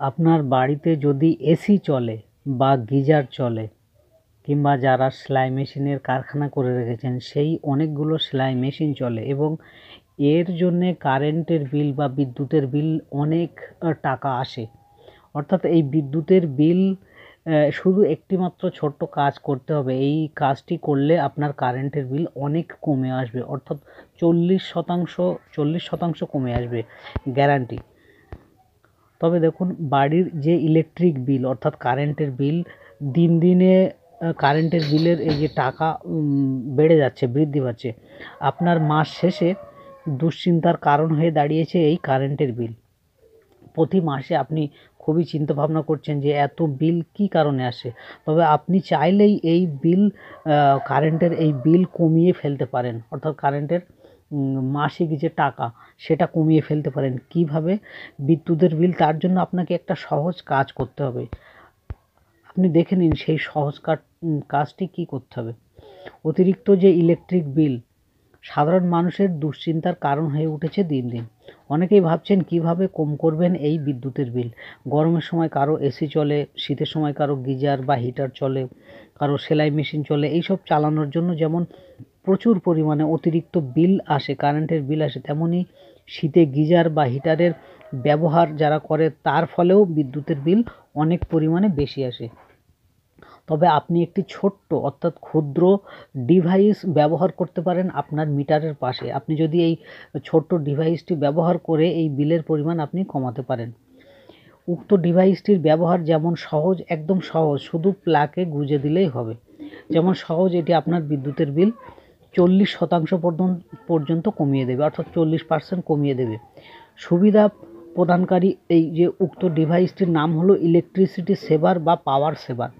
আপনার বাড়িতে যদি এসি চলে বা গিজার চলে কিংবা যারা সেলাই মেশিনের কারখানা করে রেখেছেন সেই অনেকগুলো সেলাই মেশিন চলে এবং এর জন্যে কারেন্টের বিল বা বিদ্যুতের বিল অনেক টাকা আসে। অর্থাৎ এই বিদ্যুতের বিল শুধু একটিমাত্র ছোট্ট কাজ করতে হবে। এই কাজটি করলে আপনার কারেন্টের বিল অনেক কমে আসবে, অর্থাৎ 40% কমে আসবে, গ্যারান্টি। তবে দেখুন, বাড়ির যে ইলেকট্রিক বিল অর্থাৎ কারেন্টের বিল দিন দিনে কারেন্টের বিলের এই যে টাকা বেড়ে যাচ্ছে, বৃদ্ধি পাচ্ছে। আপনার মাস শেষে দুশ্চিন্তার কারণ হয়ে দাঁড়িয়েছে এই কারেন্টের বিল। প্রতি মাসে আপনি খুবই চিন্তা ভাবনা করছেন যে এত বিল কী কারণে আসে। তবে আপনি চাইলেই এই বিল কারেন্টের এই বিল কমিয়ে ফেলতে পারেন, অর্থাৎ কারেন্টের মাসিক যে টাকা সেটা কমিয়ে ফেলতে পারেন। কিভাবে? বিদ্যুতের বিল, তার জন্য আপনাকে একটা সহজ কাজ করতে হবে। আপনি দেখে নিন সেই সহজ কাজটি কী করতে হবে। অতিরিক্ত যে ইলেকট্রিক বিল সাধারণ মানুষের দুশ্চিন্তার কারণ হয়ে উঠেছে দিন দিন। অনেকেই ভাবছেন কিভাবে কম করবেন এই বিদ্যুতের বিল। গরমের সময় কারো এসি চলে, শীতের সময় কারো গিজার বা হিটার চলে, কারো সেলাই মেশিন চলে। এইসব চালানোর জন্য যেমন প্রচুর পরিমাণে অতিরিক্ত বিল আসে, কারেন্টের বিল আসে, তেমনি শীতে গিজার বা হিটারের ব্যবহার যারা করে তার ফলেও বিদ্যুতের বিল অনেক পরিমাণে বেশি আসে। তবে আপনি একটি ছোট্ট অর্থাৎ ক্ষুদ্র ডিভাইস ব্যবহার করতে পারেন আপনার মিটারের পাশে। আপনি যদি এই ছোট্ট ডিভাইসটি ব্যবহার করে এই বিলের পরিমাণ আপনি কমাতে পারেন। উক্ত ডিভাইসটির ব্যবহার যেমন সহজ, একদম সহজ, শুধু প্লাগে গুঁজে দিলেই হবে। যেমন সহজ, এটি আপনার বিদ্যুতের বিল 40% পর্যন্ত কমিয়ে দেবে, অর্থাৎ 40% কমিয়ে দেবে। সুবিধা প্রদানকারী এই যে উক্ত ডিভাইসটির নাম হলো ইলেকট্রিসিটি সেভার বা পাওয়ার সেভার।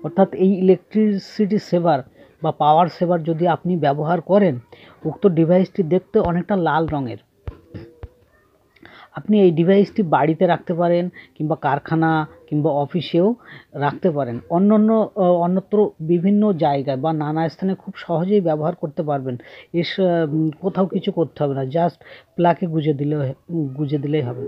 অর্থাৎ এই ইলেকট্রিসিটি সেভার বা পাওয়ার সেভার যদি আপনি ব্যবহার করেন, উক্ত ডিভাইসটি দেখতে অনেকটা লাল রঙের। আপনি এই ডিভাইসটি বাড়িতে রাখতে পারেন কিংবা কারখানা কিংবা অফিসেও রাখতে পারেন। অন্যত্র বিভিন্ন জায়গায় বা নানা স্থানে খুব সহজেই ব্যবহার করতে পারবেন। কোথাও কিছু করতে হবে না, জাস্ট প্লাগে গুঁজে দিলেই হবে।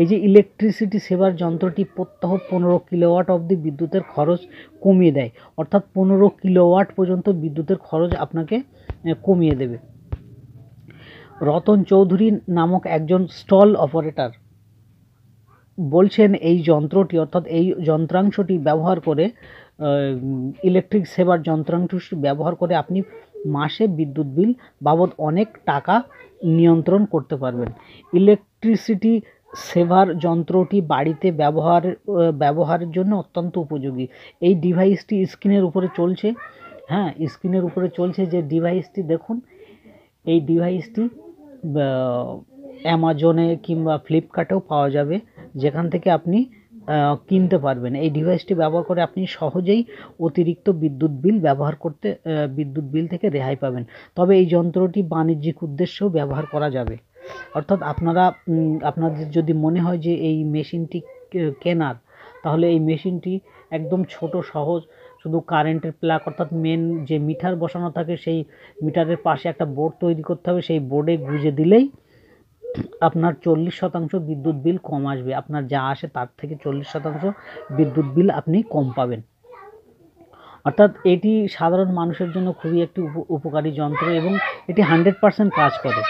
এই যে ইলেকট্রিসিটি সেভার যন্ত্রটি প্রত্যহ 15 কিলোওয়াট অবধি বিদ্যুতের খরচ কমিয়ে দেয়, অর্থাৎ 15 কিলোওয়াট পর্যন্ত বিদ্যুতের খরচ আপনাকে কমিয়ে দেবে। রতন চৌধুরী নামক একজন স্টল অপারেটর বলছেন এই যন্ত্রটি অর্থাৎ এই যন্ত্রাংশটি ব্যবহার করে, ইলেকট্রিক সেভার যন্ত্রাংশটি ব্যবহার করে আপনি মাসে বিদ্যুৎ বিল বাবদ অনেক টাকা নিয়ন্ত্রণ করতে পারবেন। ইলেকট্রিসিটি সেভার যন্ত্রটি বাড়িতে ব্যবহারের জন্য অত্যন্ত উপযোগী। এই ডিভাইসটি স্ক্রিনের উপরে চলছে, হ্যাঁ, স্ক্রিনের উপরে চলছে যে ডিভাইসটি দেখুন। এই ডিভাইসটি অ্যামাজনে কিংবা ফ্লিপকার্টেও পাওয়া যাবে, যেখান থেকে আপনি কিনতে পারবেন। এই ডিভাইসটি ব্যবহার করে আপনি সহজেই অতিরিক্ত বিদ্যুৎ বিল থেকে রেহাই পাবেন। তবে এই যন্ত্রটি বাণিজ্যিক উদ্দেশ্যেও ব্যবহার করা যাবে। অর্থাৎ আপনাদের যদি মনে হয় যে এই মেশিনটি কেনার, তাহলে এই মেশিনটি একদম ছোট, সহজ, শুধু কারেন্টের প্লাগ অর্থাৎ মেন যে মিটার বসানো থাকে সেই মিটারের পাশে একটা বোর্ড তৈরি করতে হবে। সেই বোর্ডে গুঁজে দিলেই আপনার 40% বিদ্যুৎ বিল কম আসবে। আপনার যা আসে তার থেকে 40% বিদ্যুৎ বিল আপনি কম পাবেন। অর্থাৎ এটি সাধারণ মানুষের জন্য খুবই একটি উপকারী যন্ত্র এবং এটি 100% কাজ করে।